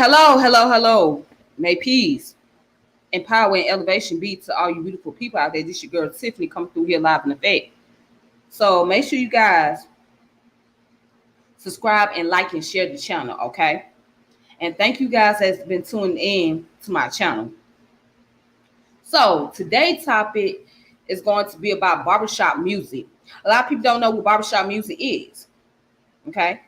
Hello, hello, hello. May peace and power and elevation be to all you beautiful people out there. This your girl Tiffany coming through here live in effect. So make sure you guys subscribe and like and share the channel, okay? And thank you guys that's been tuning in to my channel. So today's topic is going to be about barbershop music. A lot of people don't know what barbershop music is, okay?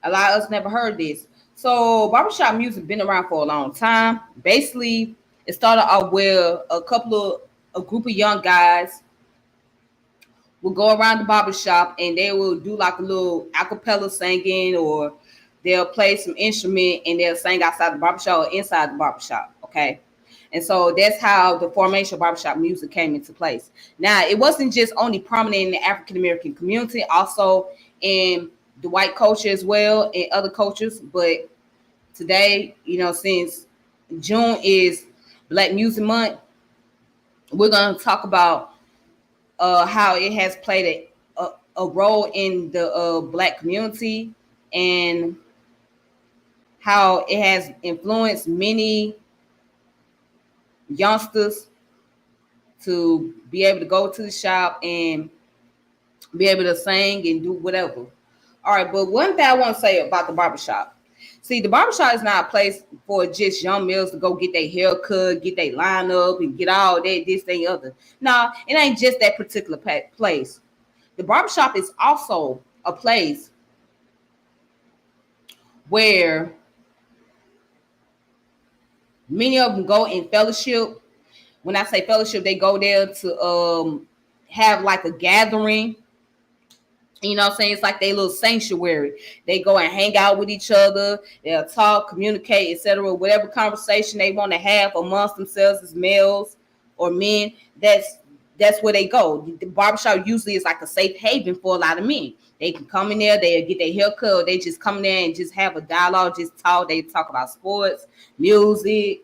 A lot of us never heard this. So barbershop music been around for a long time. Basically, it started off where a group of young guys will go around the barbershop and they will do like a little acapella singing, or they'll play some instrument and they'll sing outside the barbershop or inside the barbershop. Okay. And so that's how the formation of barbershop music came into place. Now, it wasn't just only prominent in the African American community, also in the white culture as well, and other cultures. But today, since June is Black Music Month, we're going to talk about how it has played a role in the Black community, and how it has influenced many youngsters to be able to go to the shop and be able to sing and do whatever. All right, but one thing I want to say about the barbershop. See, the barbershop is not a place for just young males to go get their hair cut, get their line up, and get all that, this, that, and other. No, it ain't just that particular place. The barbershop is also a place where many of them go in fellowship. When I say fellowship, they go there to have like a gathering. You know what I'm saying? It's like their little sanctuary. They go and hang out with each other. They'll talk, communicate, etc. Whatever conversation they want to have amongst themselves as males or men, that's where they go. The barbershop usually is like a safe haven for a lot of men. They can come in there, they'll get their hair cut, or they just come in there and just have a dialogue, just talk. They talk about sports, music,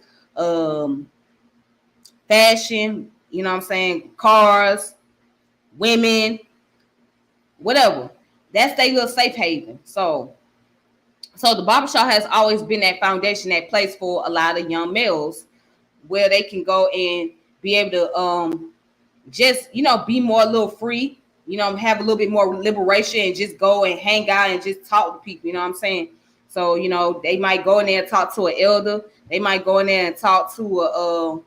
fashion, you know what I'm saying, cars, women, whatever. That's their little safe haven. So the barbershop has always been that foundation, that place for a lot of young males, where they can go and be able to just, be more a little free, have a little bit more liberation, and just go and hang out and just talk to people, you know what I'm saying? So, they might go in there and talk to an elder. They might go in there and talk to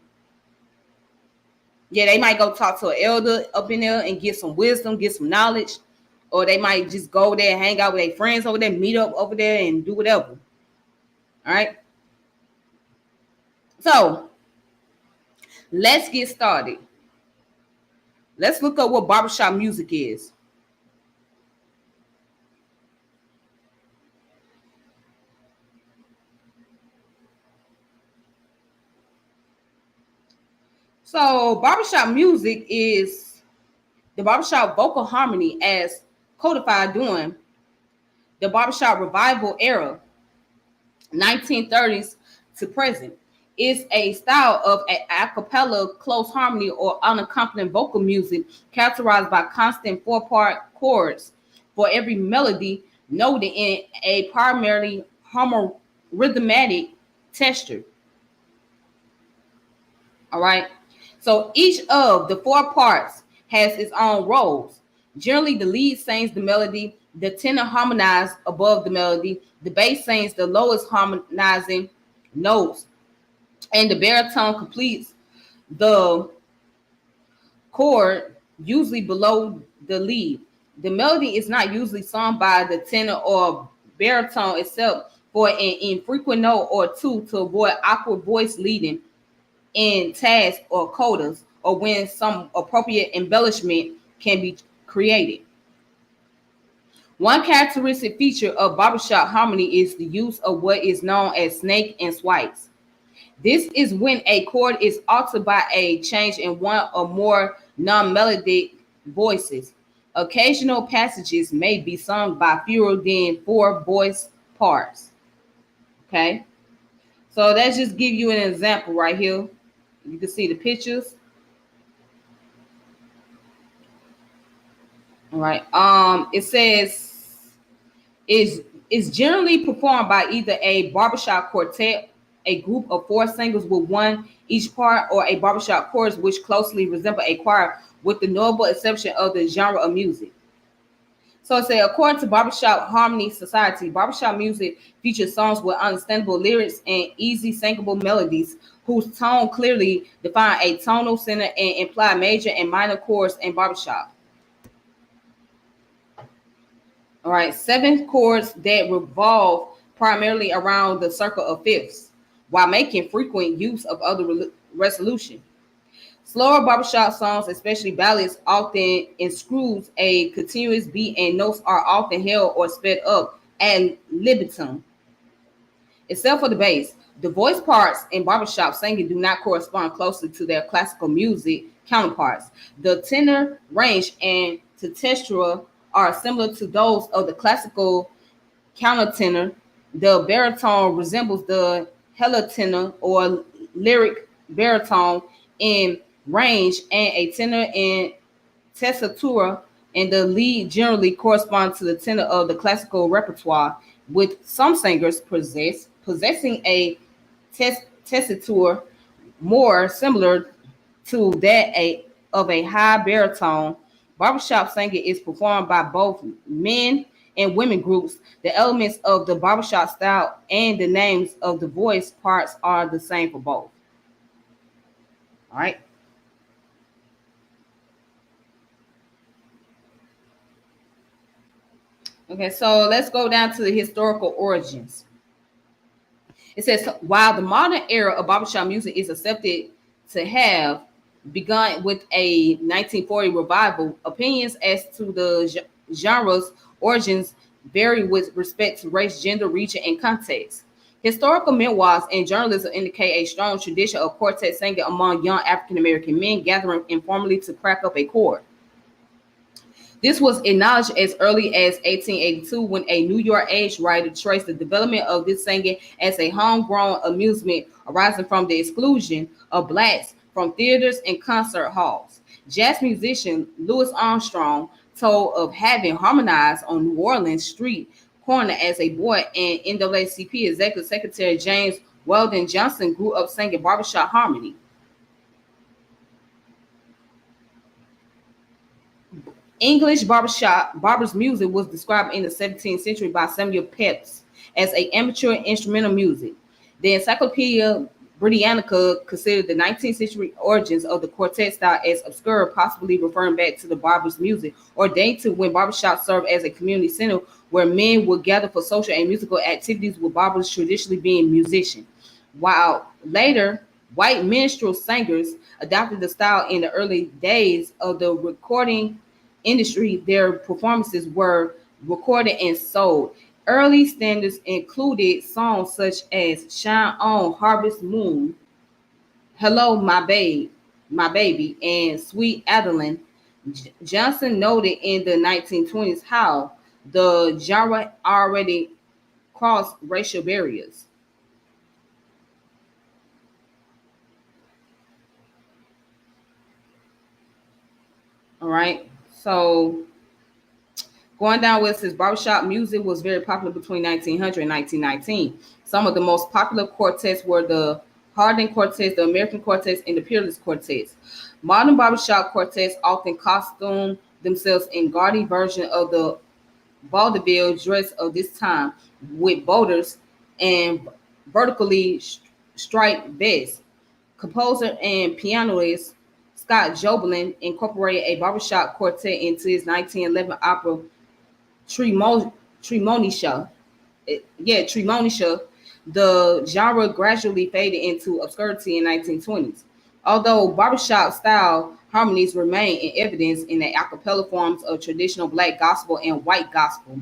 they might go talk to an elder up in there and get some wisdom, get some knowledge. Or they might just go there and hang out with their friends over there, meet up over there and do whatever. All right. So let's get started. Let's look up what barbershop music is. So barbershop music is the barbershop vocal harmony as codified during the barbershop revival era, 1930s to present. Is a style of a cappella, close harmony, or unaccompanied vocal music characterized by constant four-part chords for every melody, noted in a primarily rhythmic texture. All right. So each of the four parts has its own roles. Generally, the lead sings the melody, the tenor harmonizes above the melody, the bass sings the lowest harmonizing notes, and the baritone completes the chord, usually below the lead. The melody is not usually sung by the tenor or baritone except for an infrequent note or two to avoid awkward voice leading in tasks or codas, or when some appropriate embellishment can be created. One characteristic feature of barbershop harmony is the use of what is known as snake and swipes. This is when a chord is altered by a change in one or more non-melodic voices. Occasional passages may be sung by fewer than four voice parts. Okay, so let's just give you an example right here. You can see the pictures. All right. It says is It's generally performed by either a barbershop quartet, a group of four singers with one each part, or a barbershop chorus, which closely resemble a choir, with the notable exception of the genre of music. So it says, according to Barbershop Harmony Society, barbershop music features songs with understandable lyrics and easy singable melodies, whose tone clearly define a tonal center and imply major and minor chords in barbershop. All right, seven chords that revolve primarily around the circle of fifths, while making frequent use of other resolution. Slower barbershop songs, especially ballads, often inscribes a continuous beat, and notes are often held or sped up ad libitum. Except for the bass, the voice parts in barbershop singing do not correspond closely to their classical music counterparts. The tenor range and tessitura are similar to those of the classical countertenor. The baritone resembles the heliotenor or lyric baritone in range, and a tenor in tessitura, and the lead generally corresponds to the tenor of the classical repertoire, with some singers possessing a tessitura more similar to that of a high baritone. Barbershop singing is performed by both men and women groups. The elements of the barbershop style and the names of the voice parts are the same for both. All right. Okay, so let's go down to the historical origins. It says, while the modern era of barbershop music is accepted to have begun with a 1940 revival, opinions as to the genre's origins vary with respect to race, gender, region, and context. Historical memoirs and journalism indicate a strong tradition of quartet singing among young African American men gathering informally to crack up a chord. This was acknowledged as early as 1882, when a New York Age writer traced the development of this singing as a homegrown amusement arising from the exclusion of blacks from theaters and concert halls. Jazz musician Louis Armstrong told of having harmonized on New Orleans street corner as a boy, and NAACP Executive Secretary James Weldon Johnson grew up singing barbershop harmony. English barber's music was described in the 17th century by Samuel Pepys as a amateur instrumental music. The Encyclopedia Britannica considered the 19th century origins of the quartet style as obscure, possibly referring back to the barber's music, or dating to when barbershop served as a community center where men would gather for social and musical activities, with barbers traditionally being musicians. While later white minstrel singers adopted the style in the early days of the recording industry, their performances were recorded and sold. Early standards included songs such as "Shine On, Harvest Moon," "Hello, My Baby," and "Sweet Adeline." Johnson noted in the 1920s how the genre already crossed racial barriers. All right, so going down with his barbershop music was very popular between 1900 and 1919. Some of the most popular quartets were the Harding Quartets, the American Quartets, and the Peerless Quartets. Modern barbershop quartets often costume themselves in gaudy version of the vaudeville dress of this time, with boaters and vertically striped vests. Composer and pianist Scott Joplin incorporated a barbershop quartet into his 1911 opera Tremonisha. Tremonisha. The genre gradually faded into obscurity in 1920s. Although barbershop style harmonies remain in evidence in the a cappella forms of traditional black gospel and white gospel,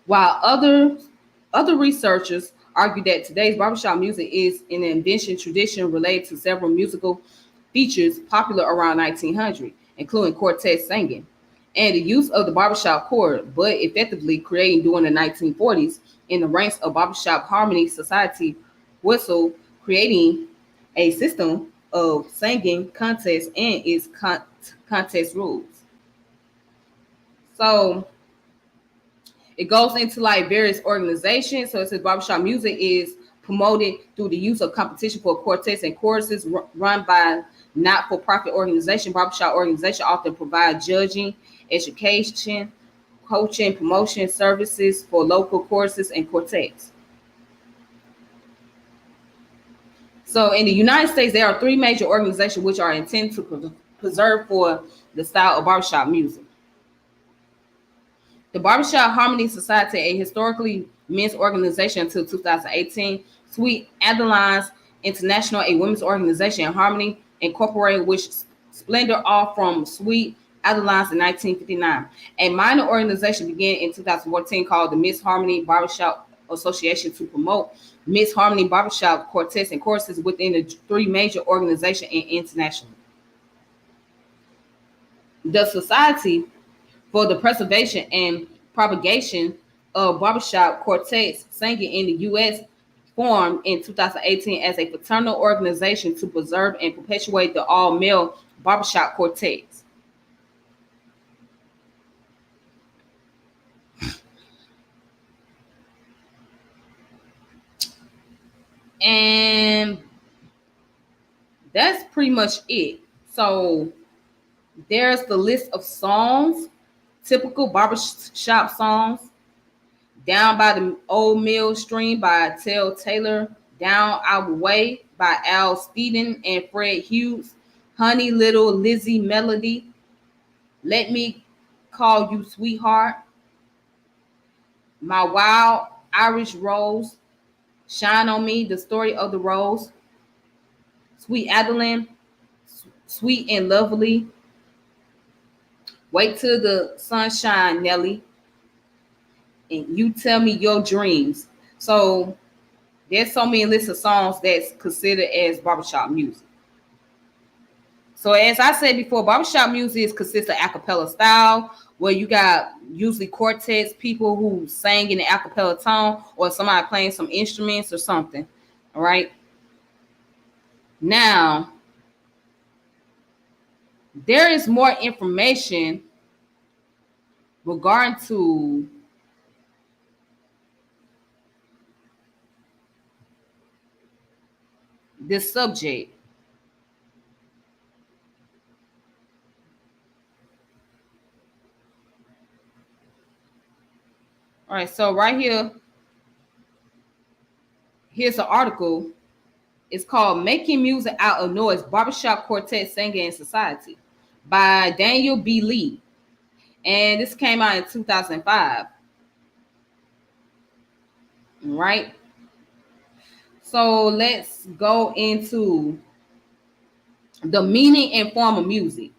while other researchers argue that today's barbershop music is an invention tradition related to several musical features popular around 1900, including quartet singing and the use of the barbershop chord, but effectively creating during the 1940s in the ranks of Barbershop Harmony Society whistle, creating a system of singing contests and its contest rules. So It goes into like various organizations. So it says barbershop music is promoted through the use of competition for quartets and choruses run by not-for-profit organization. Barbershop organization often provide judging, education, coaching, promotion services for local choruses and quartets. So in the United States, there are three major organizations which are intended to preserve for the style of barbershop music. The Barbershop Harmony Society, a historically men's organization until 2018. Sweet Adelines International, a women's organization in Harmony, incorporated, which splintered off from Sweet Adelines in 1959. A minor organization began in 2014 called the Miss Harmony Barbershop Association to promote Miss Harmony Barbershop quartets and choruses within the three major organizations and internationally. The Society for the Preservation and Propagation of Barbershop Quartets Singing in the U.S. formed in 2018 as a fraternal organization to preserve and perpetuate the all-male barbershop quartets. And that's pretty much it. So there's the list of songs, typical barbershop songs. Down by the Old Mill Stream by Tell Taylor. Down Our Way by Al Steeden and Fred Hughes. Honey Little Lizzie Melody. Let Me Call You Sweetheart. My Wild Irish Rose. Shine on Me, The Story of the Rose. Sweet Adeline. Sweet and Lovely. Wait Till the Sunshine, Nelly. And You Tell Me Your Dreams. So there's so many lists of songs that's considered as barbershop music. So as I said before, barbershop music consists of a cappella style where you got usually quartets, people who sing in the a cappella tone, or somebody playing some instruments or something. All right. Now, there is more information regarding to this subject. All right, so right here, here's an article. It's called Making Music Out of Noise, Barbershop Quartet Singing in Society by Daniel B. Lee. And this came out in 2005. Right? So let's go into the meaning and form of music.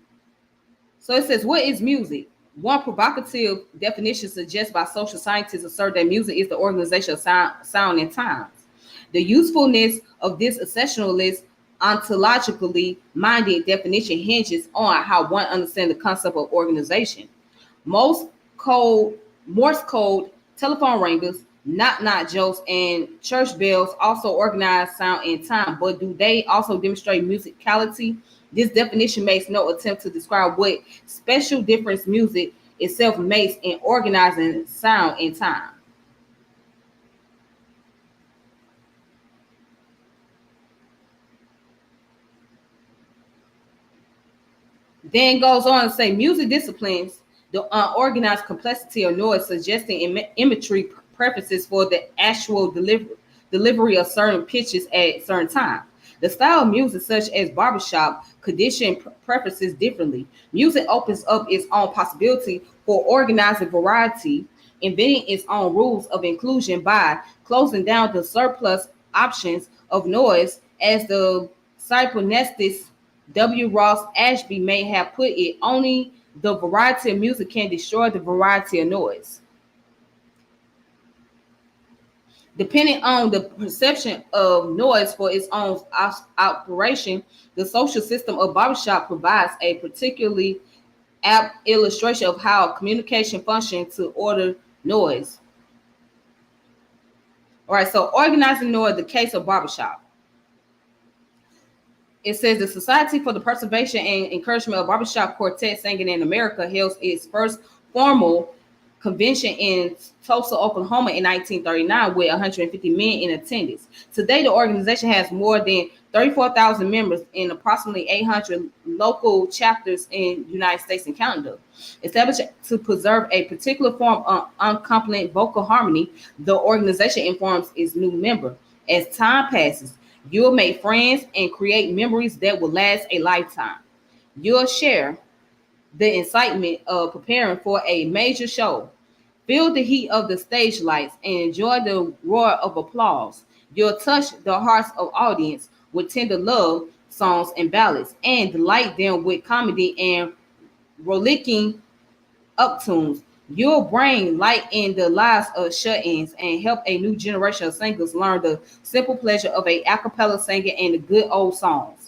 So it says, what is music? One provocative definition suggests by social scientists assert that music is the organization of sound and times. The usefulness of this essentialist, ontologically minded definition hinges on how one understands the concept of organization. Morse code, telephone ringers, knock-knock jokes, and church bells also organize sound and time, but do they also demonstrate musicality? This definition makes no attempt to describe what special difference music itself makes in organizing sound and time. Then goes on to say music disciplines the unorganized complexity of noise, suggesting imagery preferences for the actual delivery of certain pitches at certain times. The style of music, such as barbershop, condition preferences differently. Music opens up its own possibility for organizing variety, inventing its own rules of inclusion by closing down the surplus options of noise, as the psychoanalyst W. Ross Ashby may have put it. Only the variety of music can destroy the variety of noise. Depending on the perception of noise for its own operation, the social system of barbershop provides a particularly apt illustration of how communication functions to order noise. All right, so organizing noise, the case of barbershop. It says the Society for the Preservation and Encouragement of Barbershop Quartet Singing in America held its first formal convention in Tulsa, Oklahoma in 1939 with 150 men in attendance. Today, the organization has more than 34,000 members in approximately 800 local chapters in the United States and Canada. Established to preserve a particular form of unaccompanied vocal harmony, the organization informs its new member. As time passes, you'll make friends and create memories that will last a lifetime. You'll share the excitement of preparing for a major show. Feel the heat of the stage lights and enjoy the roar of applause. You'll touch the hearts of audience with tender love songs and ballads and delight them with comedy and rollicking uptunes. You'll bring light in the lives of shut-ins and help a new generation of singers learn the simple pleasure of a cappella singing and the good old songs.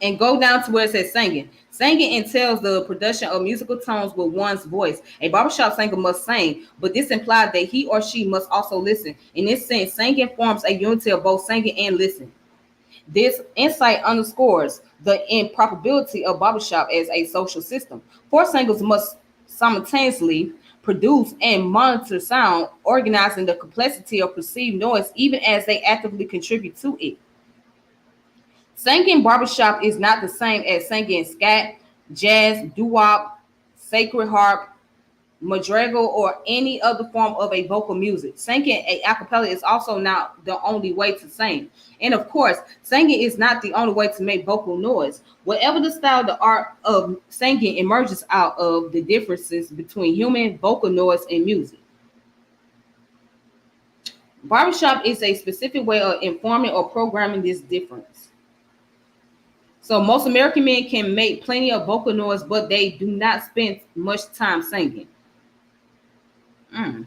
And go down to where it says singing. Singing entails the production of musical tones with one's voice. A barbershop singer must sing, but this implies that he or she must also listen. In this sense, singing forms a unity of both singing and listening. This insight underscores the improbability of barbershop as a social system. Four singers must simultaneously produce and monitor sound, organizing the complexity of perceived noise even as they actively contribute to it. Singing barbershop is not the same as singing scat, jazz, doo-wop, sacred harp, madrigal, or any other form of a vocal music. Singing a cappella is also not the only way to sing. And of course, singing is not the only way to make vocal noise. Whatever the style, the art of singing emerges out of the differences between human vocal noise and music. Barbershop is a specific way of informing or programming this difference. So most American men can make plenty of vocal noise, but they do not spend much time singing. Mm.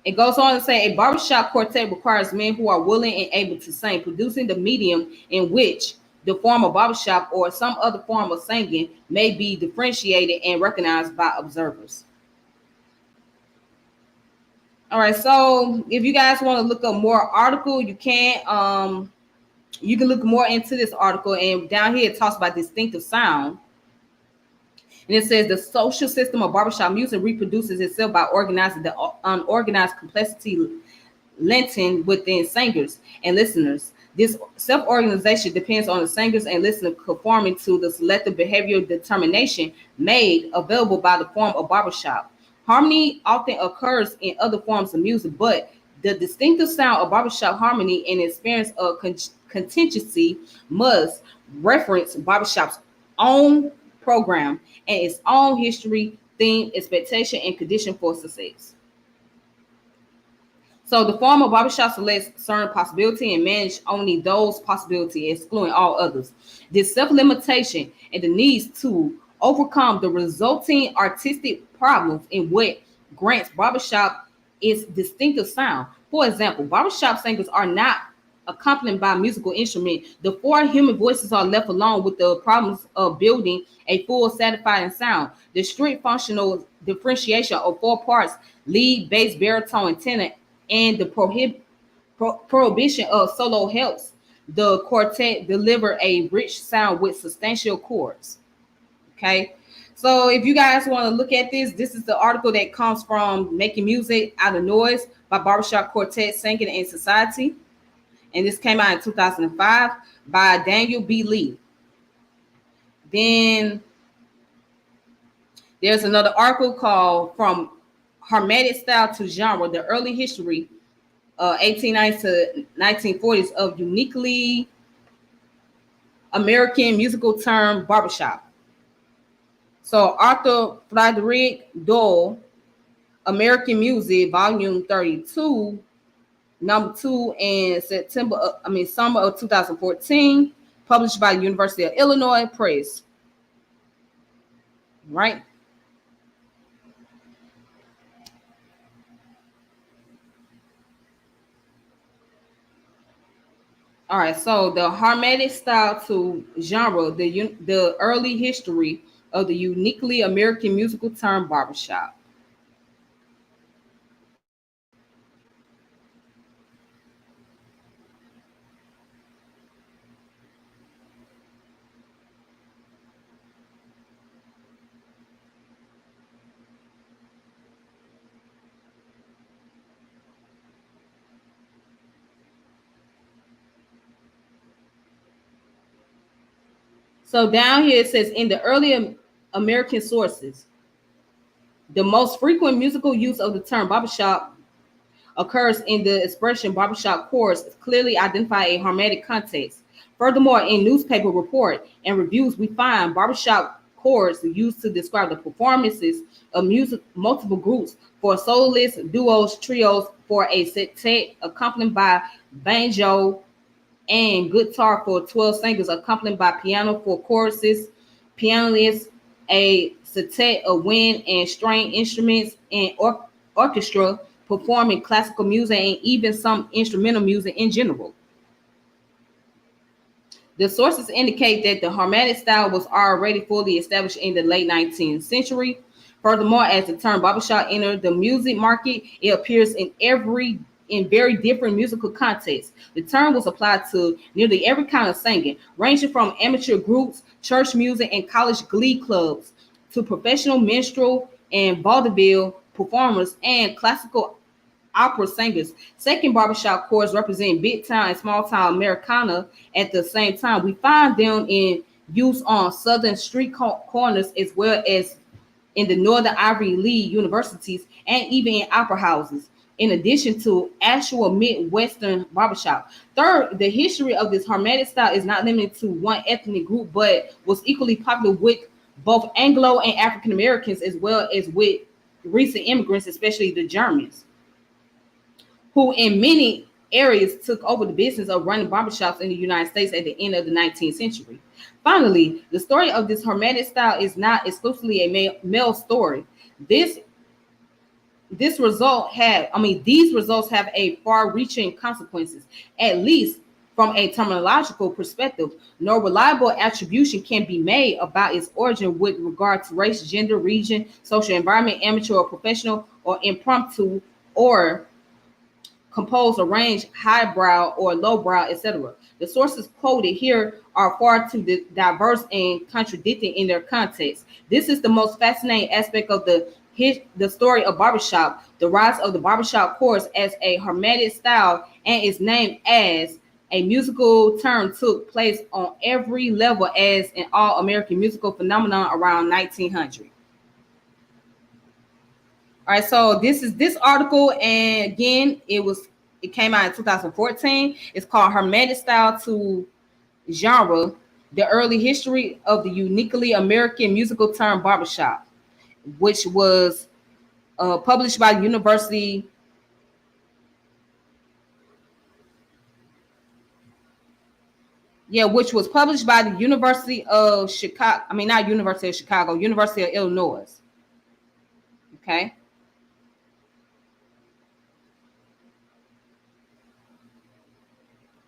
It goes on to say a barbershop quartet requires men who are willing and able to sing, producing the medium in which the form of barbershop or some other form of singing may be differentiated and recognized by observers. All right, so if you guys want to look up more article, you can. You can look more into this article, and down here it talks about distinctive sound. And it says the social system of barbershop music reproduces itself by organizing the unorganized complexity latent within singers and listeners. This self-organization depends on the singers and listeners conforming to the selective behavioral determination made available by the form of barbershop. Harmony often occurs in other forms of music, but the distinctive sound of barbershop harmony and experience of contingency must reference barbershop's own program and its own history, theme, expectation, and condition for success. So the form of barbershop selects certain possibility and manage only those possibilities, excluding all others. This self-limitation and the needs to overcome the resulting artistic problems in what grants barbershop its distinctive sound. For example, barbershop singers are not accompanied by musical instrument. The four human voices are left alone with the problems of building a full satisfying sound. The strict functional differentiation of four parts, lead, bass, baritone, and tenor, and the prohibition of solo helps the quartet deliver a rich sound with substantial chords. Okay, so if you guys want to look at this is the article that comes from Making Music Out of Noise by Barbershop Quartet Singing in Society. And this came out in 2005 by Daniel B. Lee. Then there's another article called From Harmonic Style to Genre, the Early History 1890s to 1940s of uniquely American musical term barbershop. So Arthur Frederick Dole, American Music, Volume 32, number 2 in summer of 2014, published by the University of Illinois Press. Right? All right, so the harmonic style to genre, the early history of the uniquely American musical term barbershop. So down here it says in the early American sources, the most frequent musical use of the term barbershop occurs in the expression barbershop chorus, clearly identify a harmonic context. Furthermore, in newspaper report and reviews, we find barbershop chorus used to describe the performances of music multiple groups for soloists, duos, trios, for a sextet accompanied by banjo and guitar for 12 singers, accompanied by piano for choruses, pianists, a sextet of wind and string instruments, and orchestra performing classical music and even some instrumental music in general. The sources indicate that the harmonic style was already fully established in the late 19th century. Furthermore, as the term barbershop entered the music market, it appears in very different musical contexts. The term was applied to nearly every kind of singing, ranging from amateur groups, church music, and college glee clubs, to professional minstrel and vaudeville performers and classical opera singers. Second, barbershop chorus represent big town and small town Americana at the same time. We find them in use on southern street corners as well as in the northern Ivy League universities and even in opera houses, in addition to actual Midwestern barbershop. Third, the history of this harmonic style is not limited to one ethnic group, but was equally popular with both Anglo and African Americans, as well as with recent immigrants, especially the Germans, who in many areas took over the business of running barbershops in the United States at the end of the 19th century. Finally, the story of this harmonic style is not exclusively a male story. These results have a far-reaching consequences, at least from a terminological perspective. No reliable attribution can be made about its origin with regard to race, gender, region, social environment, amateur or professional, or impromptu, or composed, arranged, highbrow or lowbrow, etc. The sources quoted here are far too diverse and contradicting in their context. This is the most fascinating aspect of the story of barbershop, the rise of the barbershop chorus as a harmonic style and its name as a musical term took place on every level as an all-American musical phenomenon around 1900. All right, so this is this article, and again, it came out in 2014. It's called Hermetic Style to Genre: The Early History of the Uniquely American Musical Term Barbershop, which was published by the University. Yeah, which was published by the University of Chicago. I mean, not University of Chicago, University of Illinois. Okay.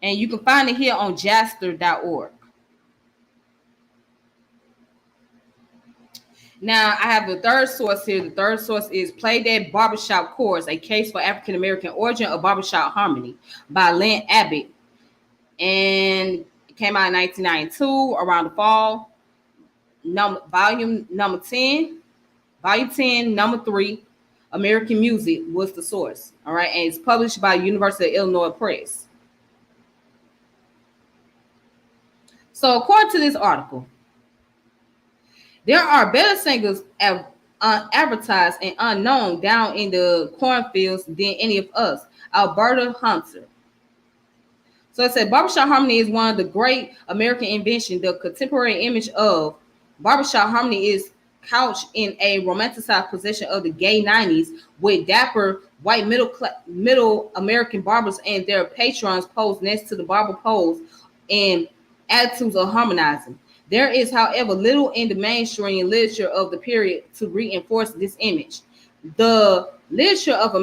And you can find it here on jaster.org. Now, I have the third source here. The third source is Play That Barbershop Chorus, A Case for African American Origin of Barbershop Harmony by Lynn Abbott. And it came out in 1992, around the fall. Volume 10, number 3, American Music was the source. All right. And it's published by University of Illinois Press. So according to this article, there are better singers advertised and unknown down in the cornfields than any of us. Alberta Hunter. So it said barbershop harmony is one of the great American inventions. The contemporary image of barbershop harmony is couched in a romanticized possession of the gay 90s, with dapper white middle American barbers and their patrons posed next to the barber poles and attitudes of harmonizing. There is, however, little in the mainstream literature of the period to reinforce this image. The literature of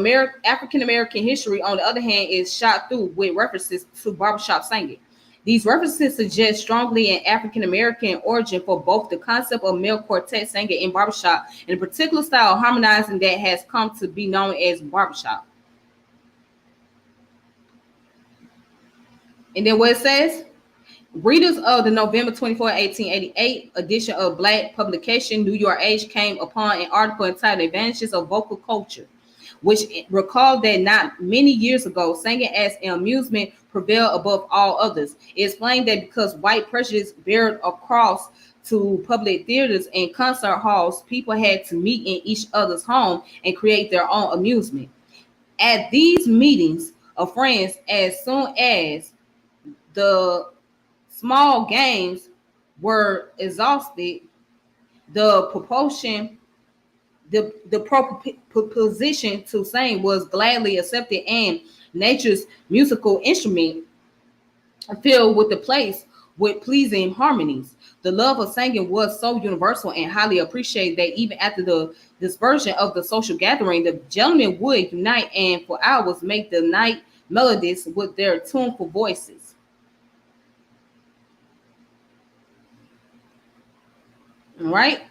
African American history, on the other hand, is shot through with references to barbershop singing. These references suggest strongly an African American origin for both the concept of male quartet singing in barbershop and a particular style of harmonizing that has come to be known as barbershop. And then what it says? Readers of the November 24, 1888 edition of Black publication New York Age came upon an article entitled Advantages of Vocal Culture, which recalled that not many years ago, singing as an amusement prevailed above all others. It explained that because white prejudice barred across to public theaters and concert halls, people had to meet in each other's home and create their own amusement. At these meetings of friends, as soon as the small games were exhausted, the proportion the proposition to sing was gladly accepted, and nature's musical instrument filled with the place with pleasing harmonies. The love of singing was so universal and highly appreciated that even after the dispersion of the social gathering, the gentlemen would unite and for hours make the night melodies with their tuneful voices. All right.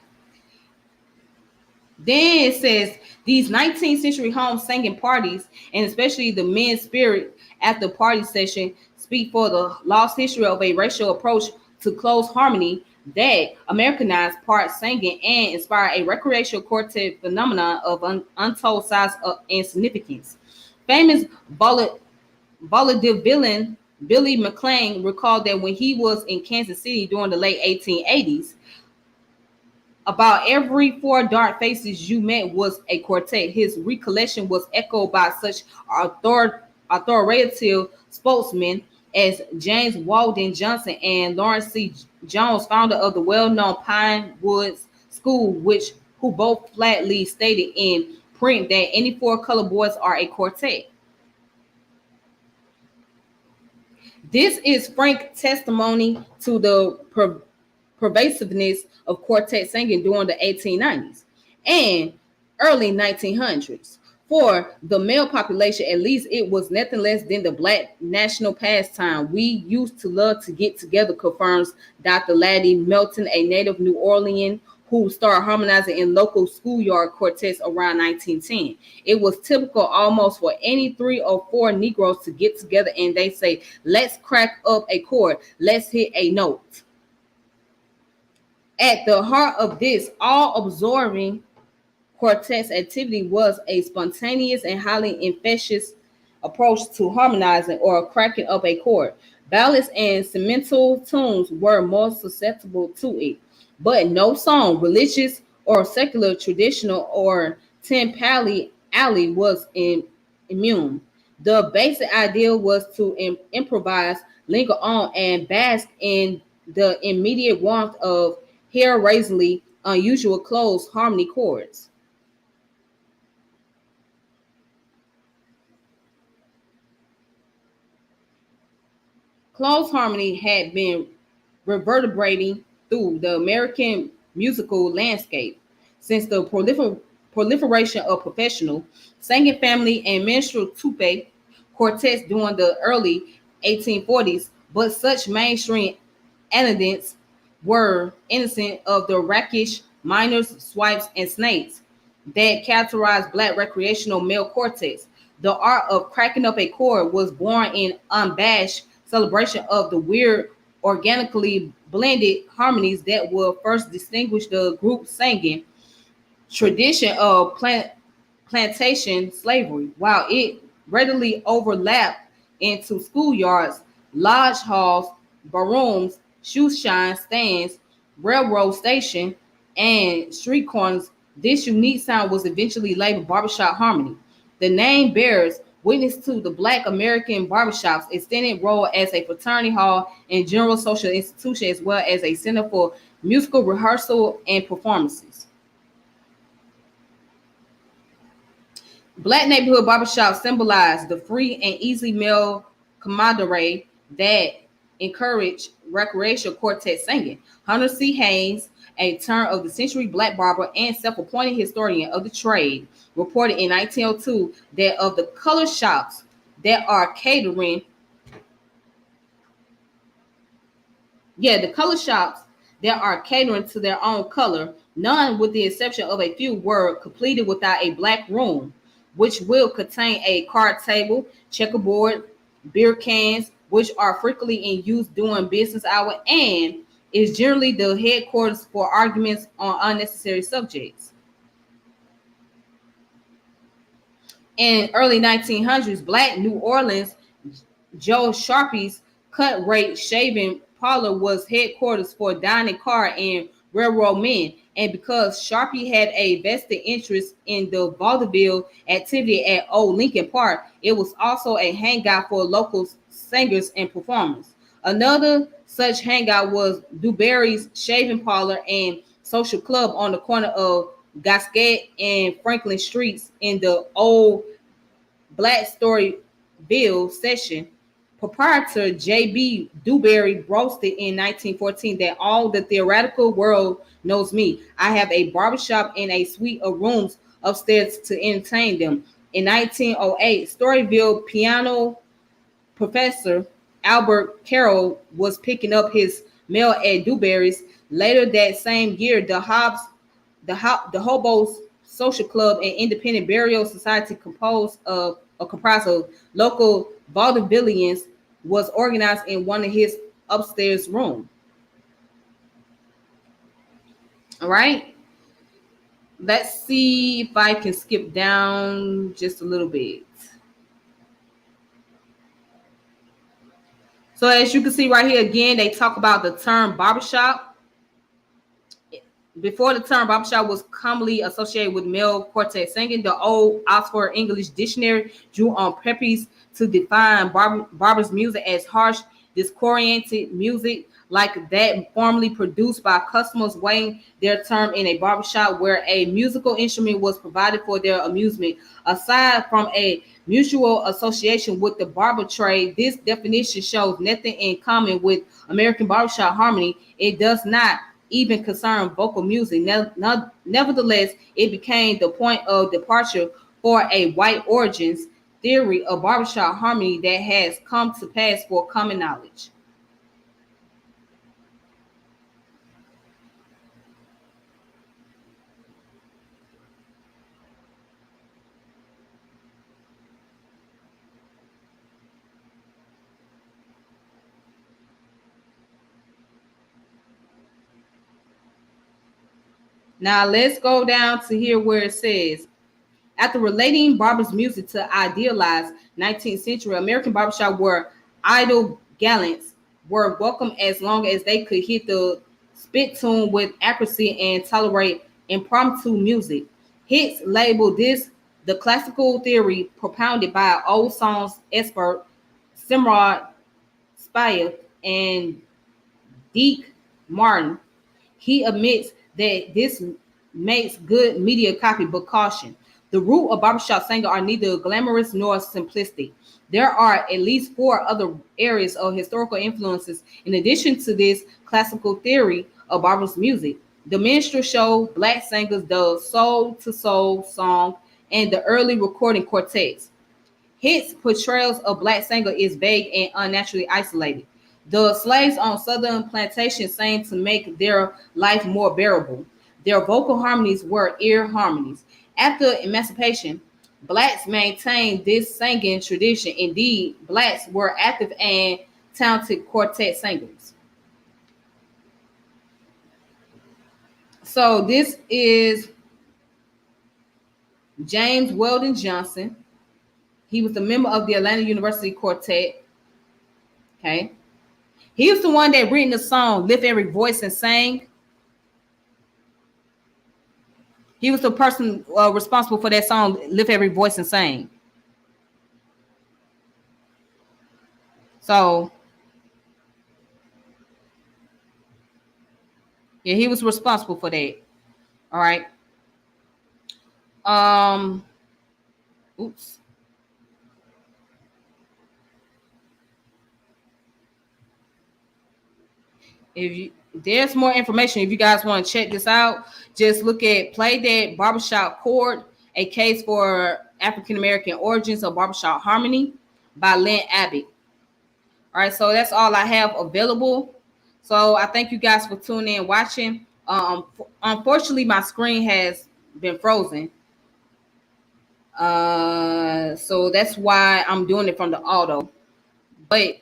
Then it says these 19th century home singing parties, and especially the men's spirit after party session, speak for the lost history of a racial approach to close harmony that Americanized part singing and inspired a recreational quartet phenomenon of untold size and significance. Famous vaudevillian Billy McLean recalled that when he was in Kansas City during the late 1880s, about every four dark faces you met was a quartet. His recollection was echoed by such authoritative spokesmen as James Weldon Johnson and Lawrence C. Jones, founder of the well-known Pine Woods School, who both flatly stated in print that any four colored boys are a quartet. This is frank testimony to the pervasiveness of quartet singing during the 1890s and early 1900s. For the male population, at least, it was nothing less than the black national pastime. We used to love to get together, confirms Dr. Laddie Melton, a native New Orleans who started harmonizing in local schoolyard quartets around 1910. It was typical almost for any three or four Negroes to get together and they say, let's crack up a chord, let's hit a note. At the heart of this all-absorbing quartet's activity was a spontaneous and highly infectious approach to harmonizing or cracking up a chord. Ballads and sentimental tunes were more susceptible to it, but no song, religious or secular, traditional or Tin Pally Alley, was immune. The basic idea was to improvise, linger on, and bask in the immediate warmth of hair-raisingly unusual close harmony chords. Close harmony had been reverberating through the American musical landscape since the proliferation of professional singing family and minstrel troupe quartets during the early 1840s, but such mainstream anecdotes were innocent of the rakish minors, swipes, and snakes that characterized black recreational male quartets. The art of cracking up a chord was born in unabashed celebration of the weird, organically blended harmonies that will first distinguish the group singing tradition of plantation slavery, while it readily overlapped into schoolyards, lodge halls, barrooms, shoe shine stands, railroad station, and street corners. This unique sound was eventually labeled barbershop harmony. The name bears witness to the Black American barbershop's extended role as a fraternity hall and general social institution, as well as a center for musical rehearsal and performances. Black neighborhood barbershops symbolize the free and easy male camaraderie that encouraged recreational quartet singing. Hunter C. Haynes, a turn of the century black barber and self-appointed historian of the trade, reported in 1902 that of the color shops that are catering, the color shops that are catering to their own color, none with the exception of a few were completed without a black room, which will contain a card table, checkerboard, beer cans, which are frequently in use during business hour, and is generally the headquarters for arguments on unnecessary subjects. In early 1900s, Black New Orleans, Joe Sharpie's cut rate shaving parlor was headquarters for dining car and railroad men. And because Sharpie had a vested interest in the vaudeville activity at Old Lincoln Park, it was also a hangout for local singers and performers. Another such hangout was Dewberry's Shaving Parlor and Social Club on the corner of Gasquet and Franklin Streets in the old Black Storyville session. Proprietor J.B. Dewberry boasted in 1914 that all the theoretical world knows me. I have a barbershop and a suite of rooms upstairs to entertain them. In 1908, Storyville piano professor Albert Carroll was picking up his mail at Dewberry's. Later that same year, the Hobos Social Club and Independent Burial Society, comprised of local vaudevillians, was organized in one of his upstairs room. All right. Let's see if I can skip down just a little bit. So as you can see right here again, they talk about the term barbershop. Before the term barbershop was commonly associated with male quartet singing, the old Oxford English Dictionary drew on purpose to define barber's music as harsh, discoriented music like that formerly produced by customers waiting their turn in a barbershop where a musical instrument was provided for their amusement. Aside from a mutual association with the barber trade, this definition shows nothing in common with American barbershop harmony. It does not even concern vocal music. Nevertheless, it became the point of departure for a white origins theory of barbershop harmony that has come to pass for common knowledge. Now let's go down to here where it says, after relating barber's music to idealized 19th century American barbershop where idle gallants were welcome as long as they could hit the spit tune with accuracy and tolerate impromptu music. Hits labeled this the classical theory propounded by old songs expert Simrod Spieth and Deke Martin. He admits that this makes good media copy, but caution. The root of barbershop singer are neither glamorous nor simplistic. There are at least four other areas of historical influences in addition to this classical theory of barber's music. The minstrel show, black singers, the soul-to-soul song, and the early recording quartets. His portrayals of black singer is vague and unnaturally isolated. The slaves on southern plantations sang to make their life more bearable. Their vocal harmonies were ear harmonies. After emancipation, blacks maintained this singing tradition. Indeed, blacks were active and talented quartet singers. So this is James Weldon Johnson. He was a member of the Atlanta University Quartet. Okay. He was the one that written the song Lift Every Voice and Sang. He was the person responsible for that song Lift Every Voice and Sang. So, yeah, he was responsible for that. All right. Oops. There's more information, if you guys want to check this out, just look at Play That Barbershop Chord, a case for African American origins of barbershop harmony by Lynn Abbott. All right, so that's all I have available. So I thank you guys for tuning in and watching. Unfortunately, my screen has been frozen. So that's why I'm doing it from the auto. But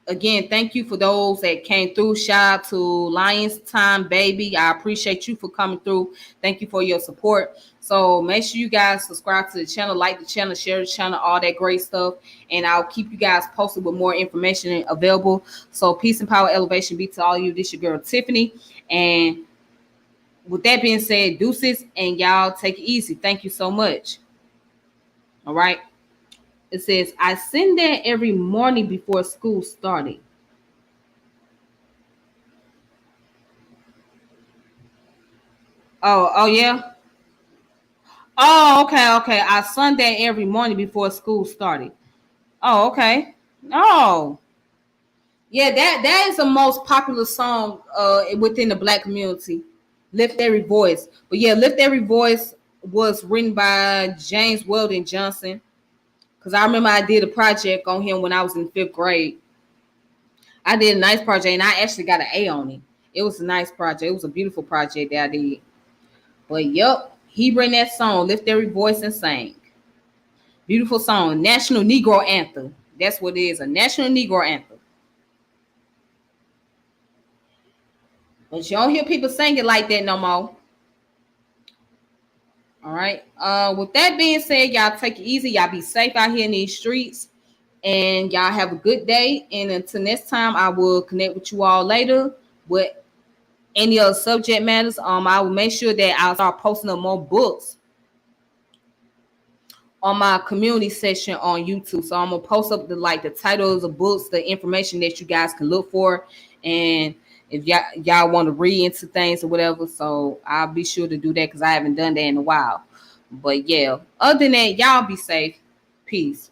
Again, thank you for those that came through. Shout out to Lions Time Baby. I appreciate you for coming through. Thank you for your support. So make sure you guys subscribe to the channel, like the channel, share the channel, all that great stuff. And I'll keep you guys posted with more information available. So peace and power, elevation be to all you. This your girl Tiffany. And with that being said, deuces, and y'all take it easy. Thank you so much. All right. It says, I send that every morning before school started. Oh, yeah. Oh, okay. I sung that every morning before school started. Oh, okay. Oh, yeah. That is the most popular song within the black community. Lift Every Voice. But yeah, Lift Every Voice was written by James Weldon Johnson. Because I remember I did a project on him when I was in 5th grade. I did a nice project and I actually got an A on it. It was a nice project. It was a beautiful project that I did. But yep, he bring that song, Lift Every Voice and Sang. Beautiful song, National Negro Anthem. That's what it is, a National Negro Anthem. But you don't hear people sing it like that no more. All right. With that being said, y'all take it easy. Y'all be safe out here in these streets. And y'all have a good day. And until next time, I will connect with you all later with any other subject matters. I will make sure that I'll start posting up more books on my community section on YouTube. So I'm gonna post up the titles of books, the information that you guys can look for, and if y'all want to read into things or whatever. So I'll be sure to do that because I haven't done that in a while. But yeah, other than that, y'all be safe. Peace.